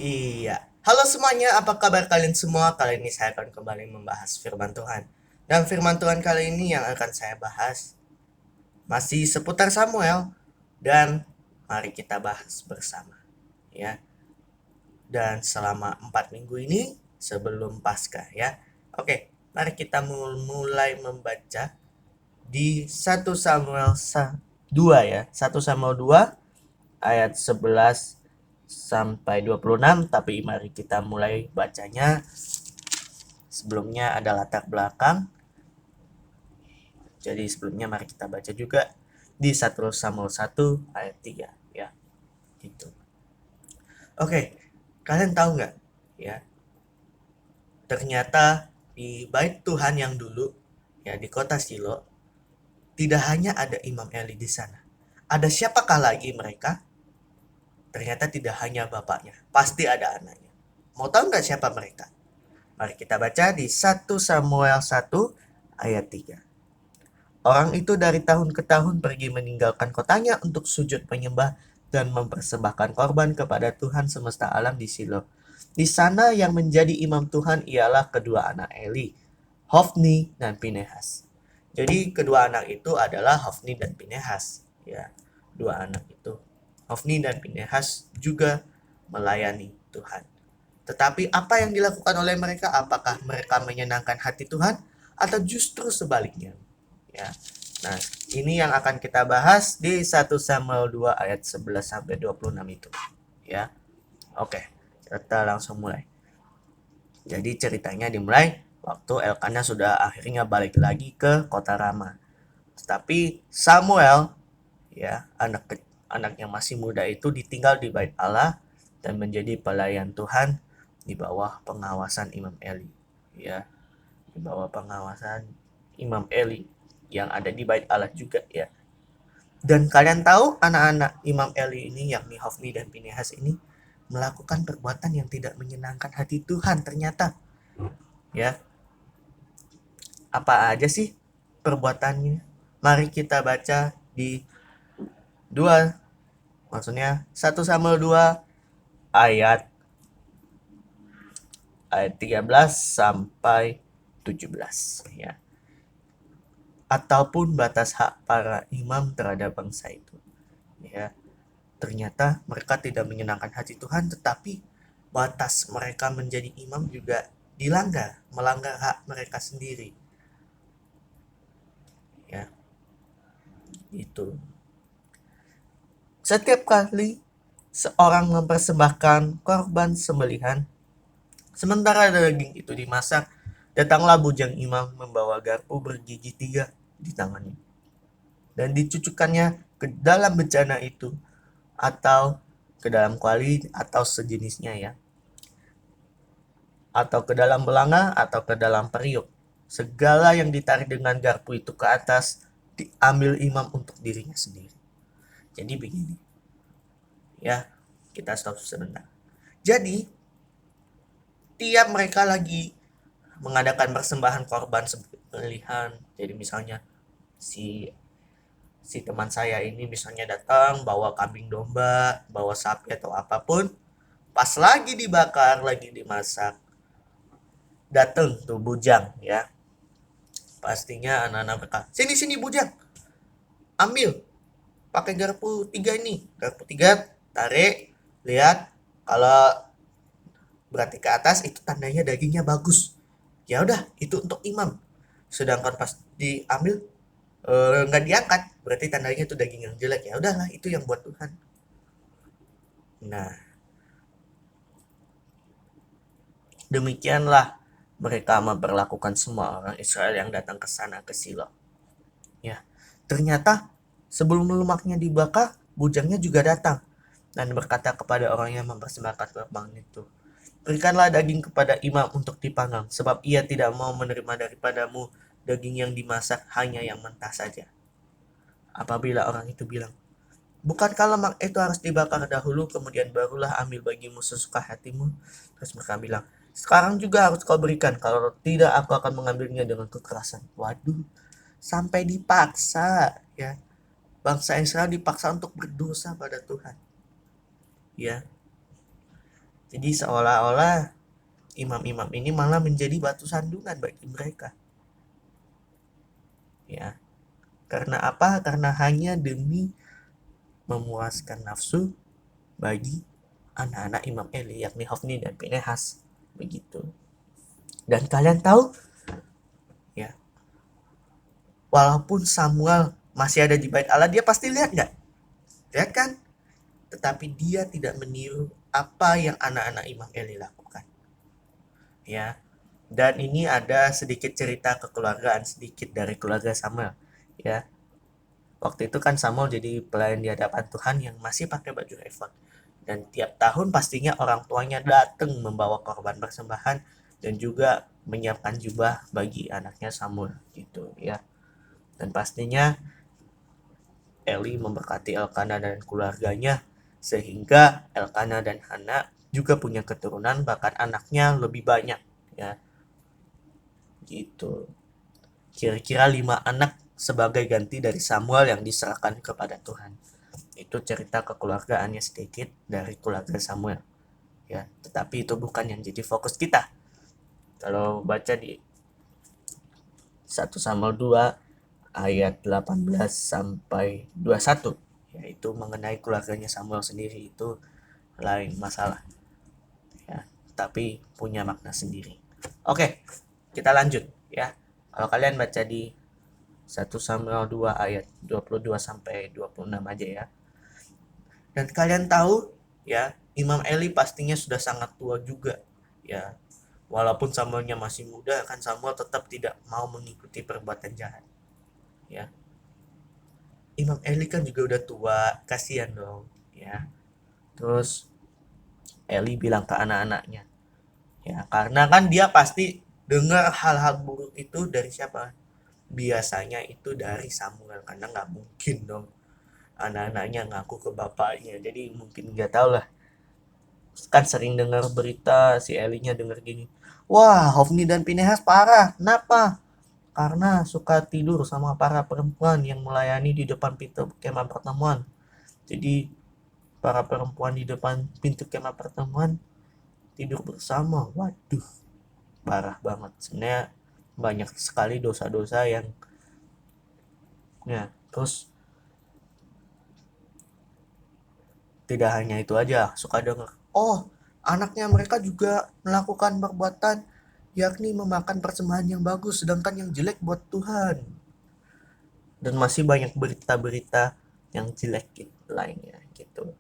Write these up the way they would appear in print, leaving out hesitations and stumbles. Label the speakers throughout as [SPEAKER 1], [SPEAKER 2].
[SPEAKER 1] Iya. Halo semuanya, apa kabar kalian semua? Kali ini saya akan kembali membahas firman Tuhan. Dan firman Tuhan kali ini yang akan saya bahas masih seputar Samuel. Dan mari kita bahas bersama. Ya. Dan selama 4 minggu ini sebelum Paskah ya. Oke, mari kita mulai membaca di 1 Samuel 2 ya. 1 Samuel 2 ayat 11 sampai 26, tapi mari kita mulai bacanya. Sebelumnya ada latar belakang. Jadi sebelumnya mari kita baca juga di 1 Samuel 1 ayat 3 ya. Gitu. Oke, kalian tahu nggak ya? Ternyata di bait Tuhan yang dulu ya di kota Silo tidak hanya ada Imam Eli di sana. Ada siapakah lagi mereka? Ternyata tidak hanya bapaknya, pasti ada anaknya. Mau tahu nggak siapa mereka? Mari kita baca di 1 Samuel 1 ayat 3. Orang itu dari tahun ke tahun pergi meninggalkan kotanya untuk sujud menyembah dan mempersembahkan korban kepada Tuhan semesta alam di Silo. Di sana yang menjadi imam Tuhan ialah kedua anak Eli, Hofni dan Pinehas. Jadi kedua anak itu adalah Hofni dan Pinehas. Ya, dua anak itu. Hofni dan Pinehas juga melayani Tuhan. Tetapi apa yang dilakukan oleh mereka? Apakah mereka menyenangkan hati Tuhan atau justru sebaliknya? Ya. Nah, ini yang akan kita bahas di 1 Samuel 2 ayat 11 sampai 26 itu. Ya. Oke, kita langsung mulai. Jadi ceritanya dimulai waktu Elkanah sudah akhirnya balik lagi ke kota Rama. Tetapi Samuel, ya, anak yang masih muda itu ditinggal di bait Allah dan menjadi pelayan Tuhan di bawah pengawasan Imam Eli. Ya, di bawah pengawasan Imam Eli yang ada di bait Allah juga ya. Dan kalian tahu anak-anak Imam Eli ini yakni Hofni dan Pinehas ini melakukan perbuatan yang tidak menyenangkan hati Tuhan ternyata. Ya, apa aja sih perbuatannya? Mari kita baca di 2, maksudnya 1 Samuel 2 ayat 13 sampai 17 ya. Ataupun batas hak para imam terhadap bangsa itu. Ya, ternyata mereka tidak menyenangkan hati Tuhan, tetapi batas mereka menjadi imam juga dilanggar, melanggar hak mereka sendiri. Ya, itu. Setiap kali seorang mempersembahkan korban sembelihan, sementara daging itu dimasak, datanglah bujang imam membawa garpu bergigi 3 di tangannya, dan dicucukkannya ke dalam bejana itu, atau ke dalam kuali atau sejenisnya ya, atau ke dalam belanga atau ke dalam periuk. Segala yang ditarik dengan garpu itu ke atas diambil imam untuk dirinya sendiri. Jadi begini. Ya, kita stop sebentar. Jadi, tiap mereka lagi mengadakan persembahan korban sembelihan. Jadi misalnya si si teman saya ini misalnya datang bawa kambing domba, bawa sapi atau apapun, pas lagi dibakar, lagi dimasak, datang tuh bujang ya. Pastinya anak-anak mereka, sini sini bujang, ambil pakai garpu 3 ini. Garpu 3 tarik, lihat kalau berarti ke atas itu tandanya dagingnya bagus. Ya udah, itu untuk imam. Sedangkan pas diambil nggak diangkat, berarti tandanya itu daging yang jelek. Ya udahlah, itu yang buat Tuhan. Nah, demikianlah mereka memperlakukan semua orang Israel yang datang ke sana ke Silo. Ya, ternyata sebelum lemaknya dibakar, bujangnya juga datang dan berkata kepada orang yang mempersembahkan korban itu, berikanlah daging kepada imam untuk dipanggang, sebab ia tidak mau menerima daripadamu daging yang dimasak, hanya yang mentah saja. Apabila orang itu bilang, bukankah lemak itu harus dibakar dahulu, kemudian barulah ambil bagimu sesuka hatimu? Terus mereka bilang, sekarang juga harus kau berikan, kalau tidak aku akan mengambilnya dengan kekerasan. Waduh, sampai dipaksa ya. Bangsa Israel dipaksa untuk berdosa pada Tuhan. Ya, Jadi seolah-olah imam-imam ini malah menjadi batu sandungan bagi mereka. Ya. Karena apa? Karena hanya demi memuaskan nafsu bagi anak-anak Imam Eli, yakni Hofni dan Pinehas. Begitu. Dan kalian tahu, ya, walaupun Samuel masih ada di bait Allah, dia pasti lihat nggak? Lihat kan? Tetapi dia tidak meniru apa yang anak-anak Imam Eli lakukan. Ya. Dan ini ada sedikit cerita kekeluargaan sedikit dari keluarga Samuel. Ya. Waktu itu kan Samuel jadi pelayan di hadapan Tuhan yang masih pakai baju efod. Dan tiap tahun pastinya orang tuanya datang membawa korban persembahan dan juga menyiapkan jubah bagi anaknya Samuel gitu ya. Dan pastinya Eli memberkati Elkana dan keluarganya sehingga Elkana dan Hana juga punya keturunan, bahkan anaknya lebih banyak ya. Gitu. Kira-kira 5 anak sebagai ganti dari Samuel yang diserahkan kepada Tuhan. Itu cerita kekeluargaannya sedikit dari keluarga Samuel. Ya, tetapi itu bukan yang jadi fokus kita. Kalau baca di 1 Samuel 2 ayat 18 sampai 21, yaitu mengenai keluarganya Samuel sendiri, itu lain masalah. Ya, tapi punya makna sendiri. Oke, kita lanjut ya. Kalau kalian baca di 1 Samuel 2 ayat 22 sampai 26 aja ya. Dan kalian tahu ya, Imam Eli pastinya sudah sangat tua juga ya. Walaupun Samuelnya masih muda, kan Samuel tetap tidak mau mengikuti perbuatan jahat ya. Imam Eli kan juga udah tua, kasihan dong ya. Terus Eli bilang ke anak-anaknya ya, karena kan dia pasti dengar hal-hal buruk itu dari siapa? Biasanya itu dari Samuel, karena nggak mungkin dong anak-anaknya ngaku ke bapaknya. Jadi mungkin nggak tahu lah, kan sering dengar berita si Elinya dengar gini, wah Hofni dan Pinehas parah, kenapa? Karena suka tidur sama para perempuan yang melayani di depan pintu kemah pertemuan. Jadi para perempuan di depan pintu kemah pertemuan tidur bersama. Waduh, parah banget. Sebenarnya banyak sekali dosa-dosa yang ya. Terus tidak hanya itu aja, suka dengar, oh anaknya mereka juga melakukan perbuatan yakni memakan persembahan yang bagus sedangkan yang jelek buat Tuhan. Dan masih banyak berita-berita yang jelek gitu, lainnya gitu.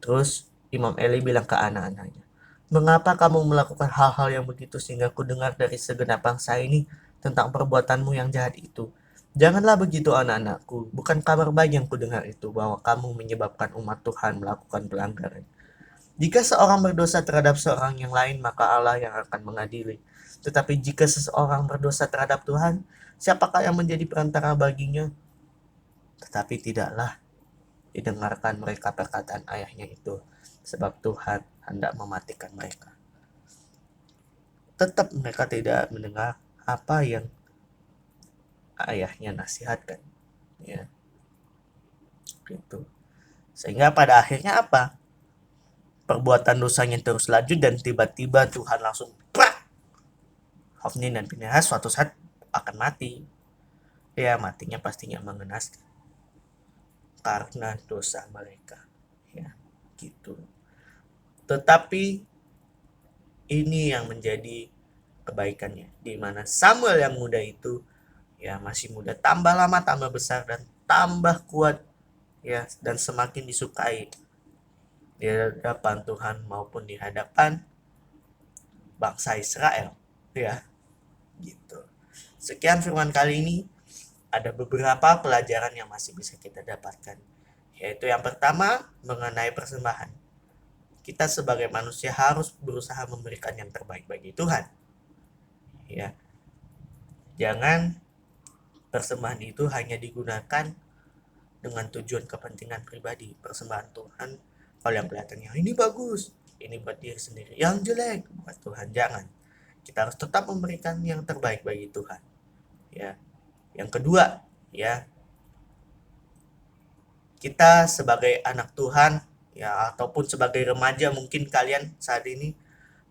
[SPEAKER 1] Terus Imam Eli bilang ke anak-anaknya, mengapa kamu melakukan hal-hal yang begitu sehingga ku dengar dari segenap bangsa ini tentang perbuatanmu yang jahat itu? Janganlah begitu anak-anakku, bukan kabar baik yang ku dengar itu bahwa kamu menyebabkan umat Tuhan melakukan pelanggaran. Jika seorang berdosa terhadap seorang yang lain, maka Allah yang akan mengadili. Tetapi jika seseorang berdosa terhadap Tuhan, siapakah yang menjadi perantara baginya? Tetapi tidaklah didengarkan mereka perkataan ayahnya itu, sebab Tuhan hendak mematikan mereka. Tetap mereka tidak mendengar apa yang ayahnya nasihatkan, ya, gitu. Sehingga pada akhirnya apa? Perbuatan dosanya terus lanjut dan tiba-tiba Tuhan langsung prak! Hofni dan Pinehas suatu saat akan mati. Ya, matinya pastinya mengenaskan karena dosa mereka, ya, gitu. Tetapi ini yang menjadi kebaikannya, di mana Samuel yang muda itu ya masih muda, tambah lama tambah besar dan tambah kuat ya, dan semakin disukai di hadapan Tuhan maupun di hadapan bangsa Israel ya, gitu. Sekian firman kali ini, ada beberapa pelajaran yang masih bisa kita dapatkan, yaitu yang pertama mengenai persembahan. Kita sebagai manusia harus berusaha memberikan yang terbaik bagi Tuhan ya. Jangan persembahan itu hanya digunakan dengan tujuan kepentingan pribadi. Persembahan Tuhan, kalau yang kelihatannya ini bagus, ini buat diri sendiri, yang jelek buat Tuhan, jangan. Kita harus tetap memberikan yang terbaik bagi Tuhan ya. Yang kedua ya, kita sebagai anak Tuhan ya, ataupun sebagai remaja mungkin kalian saat ini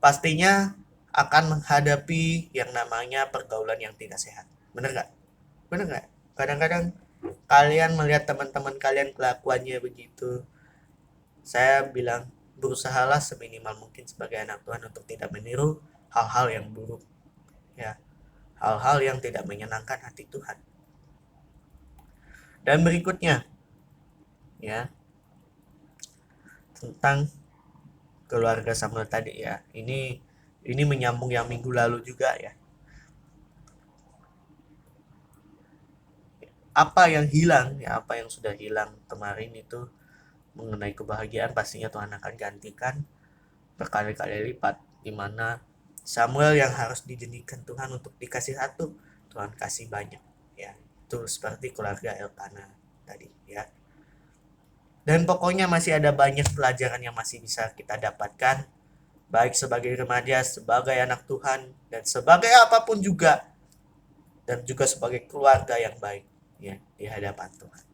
[SPEAKER 1] pastinya akan menghadapi yang namanya pergaulan yang tidak sehat. Bener nggak? Bener nggak? Kadang-kadang kalian melihat teman-teman kalian kelakuannya begitu, saya bilang berusahalah seminimal mungkin sebagai anak Tuhan untuk tidak meniru hal-hal yang buruk, ya, hal-hal yang tidak menyenangkan hati Tuhan. Dan berikutnya, ya, tentang keluarga Samuel tadi ya. Ini menyambung yang minggu lalu juga ya. Apa yang hilang ya, apa yang sudah hilang kemarin itu mengenai kebahagiaan pastinya Tuhan akan gantikan berkali-kali lipat, di mana Samuel yang harus dijadikan Tuhan untuk dikasih satu, Tuhan kasih banyak ya. Itu seperti keluarga Elkana tadi ya. Dan pokoknya masih ada banyak pelajaran yang masih bisa kita dapatkan, baik sebagai remaja, sebagai anak Tuhan, dan sebagai apapun juga, dan juga sebagai keluarga yang baik ya di hadapan Tuhan.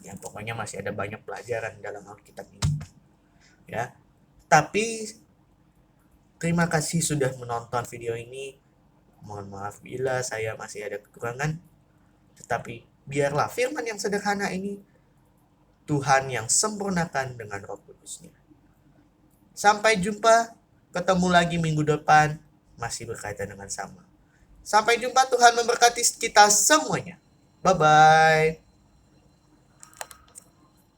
[SPEAKER 1] Ya pokoknya masih ada banyak pelajaran dalam Alkitab ini ya. Tapi terima kasih sudah menonton video ini. Mohon maaf bila saya masih ada kekurangan, tetapi biarlah firman yang sederhana ini Tuhan yang sempurnakan dengan Roh Kudus-Nya. Sampai jumpa, ketemu lagi minggu depan, masih berkaitan dengan sama. Sampai jumpa, Tuhan memberkati kita semuanya. Bye-bye.